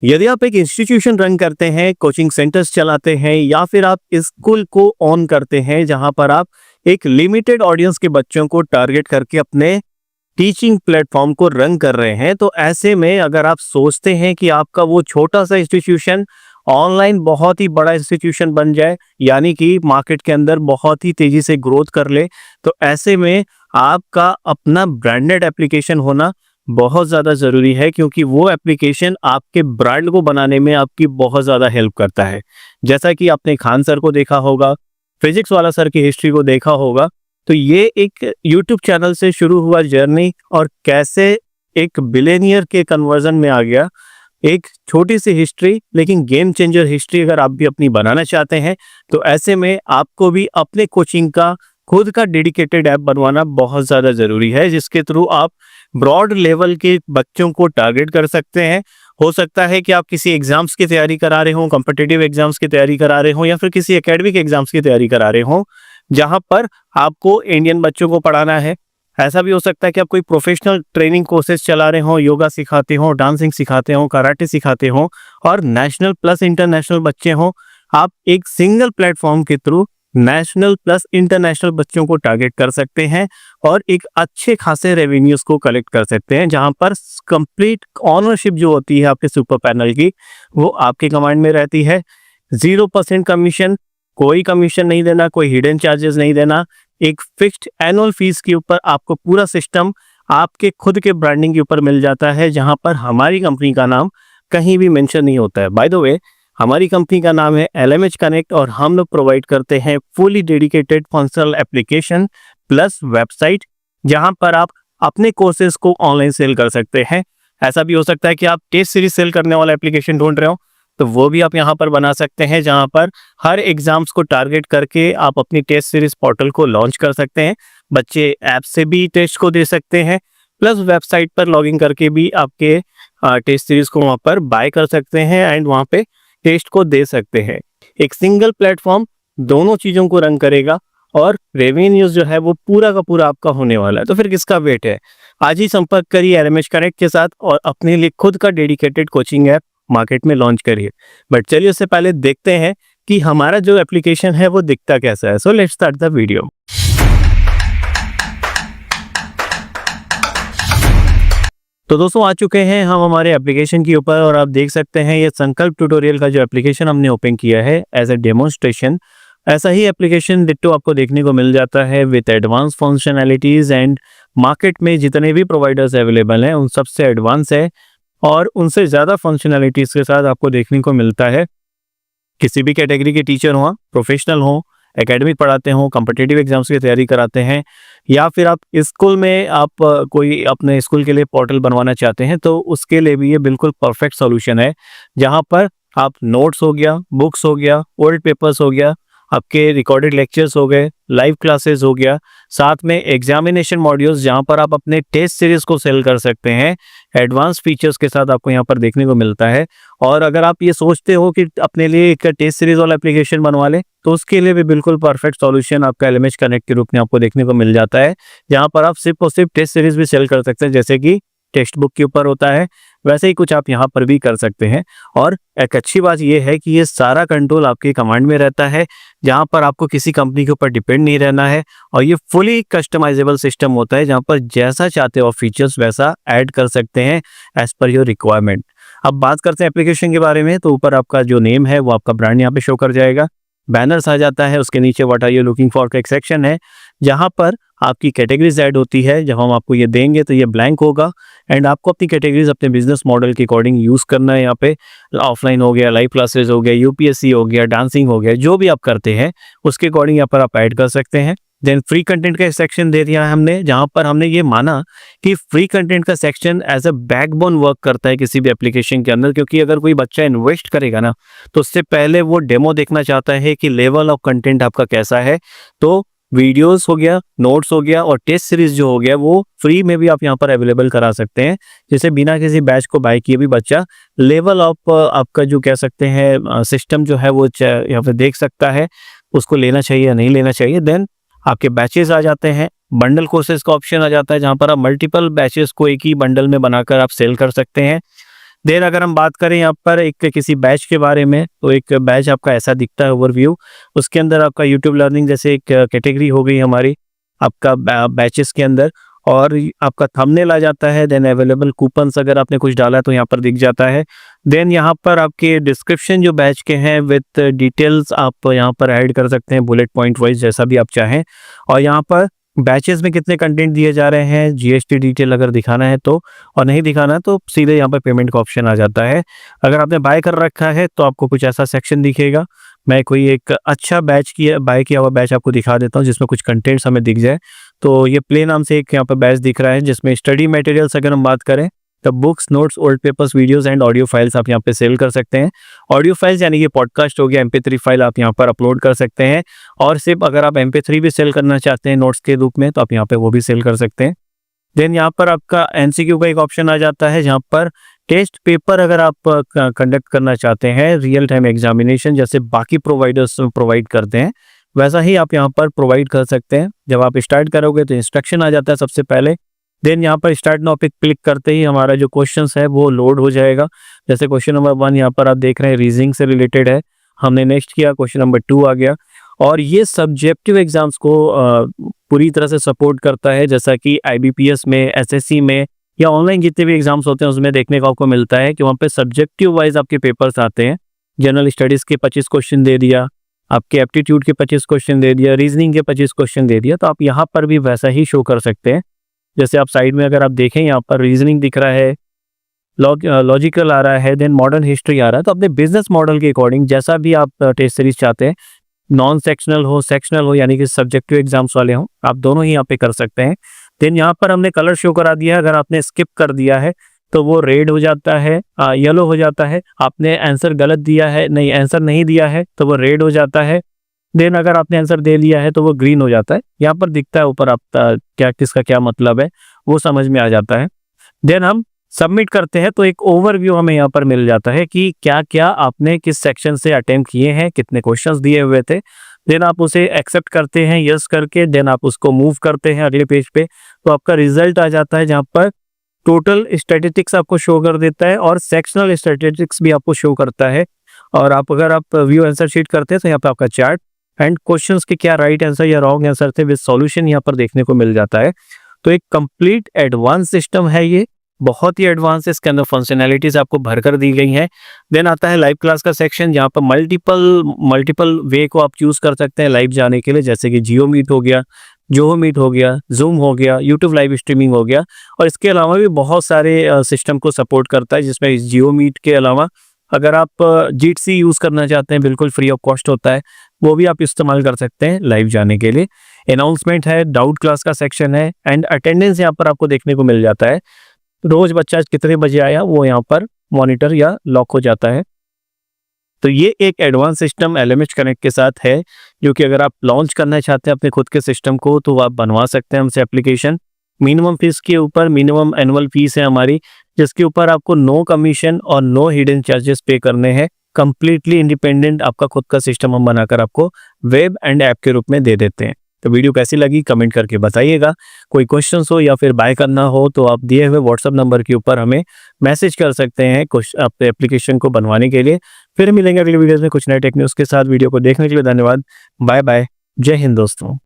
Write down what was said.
यदि आप एक इंस्टीट्यूशन रन करते हैं, कोचिंग सेंटर्स चलाते हैं या फिर आप स्कूल को ऑन करते हैं जहां पर आप एक लिमिटेड ऑडियंस के बच्चों को टारगेट करके अपने टीचिंग प्लेटफॉर्म को रन कर रहे हैं, तो ऐसे में अगर आप सोचते हैं कि आपका वो छोटा सा इंस्टीट्यूशन ऑनलाइन बहुत ही बड़ा इंस्टीट्यूशन बन जाए, यानी कि मार्केट के अंदर बहुत ही तेजी से ग्रोथ कर ले, तो ऐसे में आपका अपना ब्रांडेड एप्लीकेशन होना बहुत ज़्यादा ज़रूरी है, क्योंकि वो एप्लीकेशन आपके ब्रांड को बनाने में आपकी बहुत ज़्यादा हेल्प करता है। जैसा कि आपने खान सर को देखा होगा, फिजिक्स वाला सर की हिस्ट्री को देखा होगा, तो ये एक यूट्यूब चैनल से शुरू हुआ जर्नी और कैसे एक बिलियनियर के कन्वर्जन में आ गया। एक छोटी सी हिस्ट्री, लेकिन गेम चेंजर हिस्ट्री अगर आप भी अपनी बनाना चाहते हैं, तो ऐसे में आपको भी अपने कोचिंग का खुद का डेडिकेटेड ऐप बनवाना बहुत ज़्यादा ज़रूरी है, जिसके थ्रू आप ब्रॉड लेवल के बच्चों को टारगेट कर सकते हैं। हो सकता है कि आप किसी एग्जाम्स की तैयारी करा रहे हों, कॉम्पिटिटिव एग्जाम्स की तैयारी करा रहे हों, या फिर किसी एकेडमिक एग्जाम्स की तैयारी करा रहे हों जहां पर आपको इंडियन बच्चों को पढ़ाना है। ऐसा भी हो सकता है कि आप कोई प्रोफेशनल ट्रेनिंग कोर्सेज चला रहे हों, योगा सिखाते हों, डांसिंग सिखाते हों, कराटे सिखाते हों और नेशनल प्लस इंटरनेशनल बच्चे हों। आप एक सिंगल प्लेटफॉर्म के थ्रू नेशनल प्लस इंटरनेशनल बच्चों को टारगेट कर सकते हैं और एक अच्छे खासे रेवेन्यूज को कलेक्ट कर सकते हैं, जहां पर कंप्लीट ऑनरशिप जो होती है आपके सुपर पैनल की, वो आपके कमांड में रहती है। 0% कमीशन, कोई कमीशन नहीं देना, कोई हिडन चार्जेस नहीं देना। एक फिक्स्ड एनुअल फीस के ऊपर आपको पूरा सिस्टम आपके खुद के ब्रांडिंग के ऊपर मिल जाता है, जहां पर हमारी कंपनी का नाम कहीं भी मेंशन नहीं होता है। बाय द वे, हमारी कंपनी का नाम है LMH कनेक्ट और हम लोग प्रोवाइड करते हैं fully dedicated functional application plus website, जहां पर आप अपने कोर्सेज को ऑनलाइन सेल कर सकते हैं। ऐसा भी हो सकता है कि आप टेस्ट सीरीज सेल करने वाला एप्लीकेशन ढूंढ रहे हो, तो वो भी आप यहां पर बना सकते हैं, जहां पर हर एग्जाम्स को टारगेट करके आप अपनी टेस्ट सीरीज पोर्टल को लॉन्च कर सकते हैं। बच्चे ऐप से भी टेस्ट को दे सकते हैं, प्लस वेबसाइट पर लॉगिन करके भी आपके टेस्ट सीरीज को वहां पर बाय कर सकते हैं एंड वहां पे टेस्ट को दे सकते हैं। एक सिंगल प्लेटफॉर्म दोनों चीजों को रन करेगा और रेवेन्यूज जो है वो पूरा का पूरा आपका होने वाला है। तो फिर किसका वेट है? आज ही संपर्क करिए LMH कनेक्ट के साथ और अपने लिए खुद का डेडिकेटेड कोचिंग ऐप मार्केट में लॉन्च करिए। बट चलिए उससे पहले देखते हैं कि हमारा जो एप्लीकेशन है वो दिखता कैसा है। So let's start the video. तो दोस्तों आ चुके हैं हम हमारे एप्लीकेशन के ऊपर और आप देख सकते हैं ये संकल्प ट्यूटोरियल का जो एप्लीकेशन हमने ओपन किया है एज ए डेमोन्स्ट्रेशन। ऐसा ही एप्लीकेशन डिट्टो आपको देखने को मिल जाता है with advance functionalities and market में जितने भी प्रोवाइडर्स अवेलेबल हैं उन सबसे एडवांस है और उनसे ज़्यादा फंक्शनैलिटीज के साथ आपको देखने को मिलता है। किसी भी कैटेगरी के टीचर हों, प्रोफेशनल हों, एकेडमिक पढ़ाते हों, कॉम्पिटिटिव एग्जाम्स की तैयारी कराते हैं, या फिर आप स्कूल में आप कोई अपने स्कूल के लिए पोर्टल बनवाना चाहते हैं, तो उसके लिए भी ये बिल्कुल परफेक्ट सॉल्यूशन है, जहां पर आप नोट्स हो गया, बुक्स हो गया, ओल्ड पेपर्स हो गया, आपके रिकॉर्डेड लेक्चर्स हो गए, लाइव क्लासेस हो गया, साथ में एग्जामिनेशन मॉड्यूल्स जहां पर आप अपने टेस्ट सीरीज को सेल कर सकते हैं, एडवांस फीचर्स के साथ आपको यहाँ पर देखने को मिलता है। और अगर आप ये सोचते हो कि अपने लिए एक टेस्ट सीरीज वाला एप्लीकेशन बनवा ले, तो उसके लिए भी बिल्कुल परफेक्ट सॉल्यूशन आपका LMH कनेक्ट के रूप में आपको देखने को मिल जाता है, जहां पर आप सिर्फ और सिर्फ टेस्ट सीरीज भी सेल कर सकते हैं, जैसे कि टेक्स्ट बुक के ऊपर होता है वैसे ही कुछ आप यहाँ पर भी कर सकते हैं। और एक अच्छी बात यह है कि ये सारा कंट्रोल आपके कमांड में रहता है, जहाँ पर आपको किसी कंपनी के ऊपर डिपेंड नहीं रहना है और ये फुली कस्टमाइजेबल सिस्टम होता है, जहाँ पर जैसा चाहते हो फीचर्स वैसा ऐड कर सकते हैं एज पर योर रिक्वायरमेंट। अब बात करते हैं एप्लीकेशन के बारे में, तो ऊपर आपका जो नेम है वो आपका ब्रांड यहाँ पे शो कर जाएगा, बैनर्स आ जाता है, उसके नीचे what are you looking for का एक सेक्शन है, जहाँ पर आपकी कैटेगरीज ऐड होती है। जब हम आपको ये देंगे तो ये ब्लैंक होगा एंड आपको अपनी कैटेगरीज अपने बिजनेस मॉडल के अकॉर्डिंग यूज़ करना है। यहाँ पे ऑफलाइन हो गया, लाइव क्लासेस हो गया, UPSC हो गया, डांसिंग हो गया, जो भी आप करते हैं उसके अकॉर्डिंग यहाँ पर आप ऐड कर सकते हैं। देन फ्री कंटेंट का सेक्शन दे दिया है हमने, जहाँ पर हमने ये माना कि फ्री कंटेंट का section as a backbone work करता है किसी भी एप्लीकेशन के अंदर, क्योंकि अगर कोई बच्चा इन्वेस्ट करेगा ना, तो उससे पहले वो डेमो देखना चाहता है कि लेवल ऑफ कंटेंट आपका कैसा है। तो वीडियोस हो गया, नोट्स हो गया और टेस्ट सीरीज जो हो गया वो फ्री में भी आप यहाँ पर अवेलेबल करा सकते हैं, जिससे बिना किसी बैच को बाय किए भी बच्चा लेवल ऑफ आपका जो कह सकते हैं सिस्टम जो है वो यहाँ पर देख सकता है, उसको लेना चाहिए या नहीं लेना चाहिए। देन आपके बैचेस आ जाते हैं, बंडल कोर्सेज का ऑप्शन आ जाता है, जहाँ पर आप मल्टीपल बैचेस को एक ही बंडल में बनाकर आप सेल कर सकते हैं। देन अगर हम बात करें यहाँ पर एक किसी बैच के बारे में, तो एक बैच आपका ऐसा दिखता है ओवरव्यू। उसके अंदर आपका यूट्यूब लर्निंग जैसे एक कैटेगरी हो गई हमारी आपका बैचेस के अंदर, और आपका थंबनेल आ जाता है। देन अवेलेबल कूपन्स अगर आपने कुछ डाला तो यहाँ पर दिख जाता है। देन यहाँ पर आपके डिस्क्रिप्शन जो बैच के हैं विथ डिटेल्स आप यहाँ पर ऐड कर सकते हैं, बुलेट पॉइंट वाइज जैसा भी आप चाहें। और यहाँ पर बैचेस में कितने कंटेंट दिए जा रहे हैं, जीएसटी डिटेल अगर दिखाना है तो, और नहीं दिखाना है तो सीधे यहाँ पर पेमेंट का ऑप्शन आ जाता है। अगर आपने बाय कर रखा है तो आपको कुछ ऐसा सेक्शन दिखेगा। मैं कोई एक अच्छा बाय किया हुआ बैच आपको दिखा देता हूँ जिसमें कुछ कंटेंट्स हमें दिख जाए। तो ये प्ले नाम से एक यहाँ पर बैच दिख रहा है जिसमें स्टडी मटेरियल्स अगर हम बात करें तो books, notes, old papers, videos and audio files आप यहाँ पे सेल कर सकते हैं। ऑडियो फाइल्स यानी कि पॉडकास्ट हो गया, MP3 फाइल आप यहाँ पर अपलोड कर सकते हैं। और सिर्फ अगर आप MP3 भी सेल करना चाहते हैं नोट्स के रूप में तो आप यहाँ पे वो भी सेल कर सकते हैं। देन यहाँ पर आपका MCQ का एक ऑप्शन आ जाता है जहाँ पर टेस्ट पेपर अगर आप कंडक्ट करना चाहते हैं, रियल टाइम एग्जामिनेशन जैसे बाकी प्रोवाइडर्स प्रोवाइड करते हैं वैसा ही आप यहाँ पर प्रोवाइड कर सकते हैं। जब आप स्टार्ट करोगे तो इंस्ट्रक्शन आ जाता है सबसे पहले। देन यहाँ पर स्टार्ट नाउ पे क्लिक करते ही हमारा जो क्वेश्चंस है वो लोड हो जाएगा। जैसे क्वेश्चन नंबर 1 यहाँ पर आप देख रहे हैं रीजनिंग से रिलेटेड है, हमने नेक्स्ट किया, क्वेश्चन नंबर 2 आ गया। और ये सब्जेक्टिव एग्जाम्स को पूरी तरह से सपोर्ट करता है, जैसा कि IBPS में, SSC में या ऑनलाइन जितने भी एग्जाम्स होते हैं उसमें देखने को आपको मिलता है कि वहाँ पे सब्जेक्टिव वाइज आपके पेपर्स आते हैं। जनरल स्टडीज़ के 25 क्वेश्चन दे दिया, आपके एप्टीट्यूड के 25 क्वेश्चन दे दिया, रीजनिंग के 25 क्वेश्चन दे दिया, तो आप यहाँ पर भी वैसा ही शो कर सकते हैं। जैसे आप साइड में अगर आप देखें यहाँ पर रीजनिंग दिख रहा है, लॉजिकल आ रहा है, देन मॉडर्न हिस्ट्री आ रहा है। तो अपने बिजनेस मॉडल के अकॉर्डिंग जैसा भी आप टेस्ट सीरीज चाहते हैं, नॉन सेक्शनल हो, सेक्शनल हो यानी कि सब्जेक्टिव एग्जाम्स वाले हों, आप दोनों ही यहाँ पे कर सकते हैं। देन यहाँ पर हमने कलर शो करा दिया है, अगर आपने स्किप कर दिया है तो वो रेड हो जाता है, येलो हो जाता है। आपने आंसर गलत दिया है, नहीं आंसर नहीं दिया है तो वो रेड हो जाता है। देन अगर आपने आंसर दे लिया है तो वो ग्रीन हो जाता है। यहाँ पर दिखता है ऊपर आप क्या किसका क्या मतलब है वो समझ में आ जाता है। देन हम सबमिट करते हैं तो एक ओवरव्यू हमें यहाँ पर मिल जाता है कि क्या क्या आपने किस सेक्शन से अटेम्प्ट किए हैं, कितने क्वेश्चंस दिए हुए थे। देन आप उसे एक्सेप्ट करते हैं यस करके, देन आप उसको मूव करते हैं अगले पेज पे, तो आपका रिजल्ट आ जाता है जहाँ पर टोटल स्टैटिस्टिक्स आपको शो कर देता है और सेक्शनल स्टैटिस्टिक्स भी आपको शो करता है। और अगर आप व्यू आंसर शीट करते हैं तो यहाँ पर आपका चार्ट एंड क्वेश्चंस के क्या राइट आंसर या रॉन्ग आंसर थे विद सॉल्यूशन यहाँ पर देखने को मिल जाता है। तो एक कंप्लीट एडवांस सिस्टम है ये, बहुत ही एडवांस है, इसके अंदर फंक्शनैलिटीज आपको भरकर दी गई हैं। देन आता है लाइव क्लास का सेक्शन जहाँ पर मल्टीपल वे को आप चूज कर सकते हैं लाइव जाने के लिए, जैसे कि जियो मीट हो गया, जोहो मीट हो गया, जूम हो गया, यूट्यूब लाइव स्ट्रीमिंग हो गया। और इसके अलावा भी बहुत सारे सिस्टम को सपोर्ट करता है, जिसमें जियो मीट के अलावा अगर आप जीटसी यूज़ करना चाहते हैं बिल्कुल फ्री ऑफ कॉस्ट होता है, वो भी आप इस्तेमाल कर सकते हैं लाइव जाने के लिए। अनाउंसमेंट है, डाउट क्लास का सेक्शन है एंड अटेंडेंस यहाँ पर आपको देखने को मिल जाता है। रोज बच्चा कितने बजे आया वो यहाँ पर मॉनिटर या लॉक हो जाता है। तो ये एक एडवांस सिस्टम LMH कनेक्ट के साथ है, जो कि अगर आप लॉन्च करना चाहते हैं अपने खुद के सिस्टम को तो आप बनवा सकते हैं हमसे एप्लीकेशन। मिनिमम फीस के ऊपर मिनिमम एनुअल फीस है हमारी, जिसके ऊपर आपको नो कमीशन और नो हिडन चार्जेस पे करने हैं। कंप्लीटली इंडिपेंडेंट आपका खुद का सिस्टम हम बनाकर आपको वेब एंड ऐप के रूप में दे देते हैं। तो वीडियो कैसी लगी कमेंट करके बताइएगा। कोई क्वेश्चन हो या फिर बाय करना हो तो आप दिए हुए व्हाट्सएप नंबर के ऊपर हमें मैसेज कर सकते हैं अपने एप्लीकेशन को बनवाने के लिए। फिर मिलेंगे अगले वीडियोस में कुछ नए टेक न्यूज़ के साथ। वीडियो को देखने के लिए धन्यवाद। Bye bye. जय हिंद दोस्तों।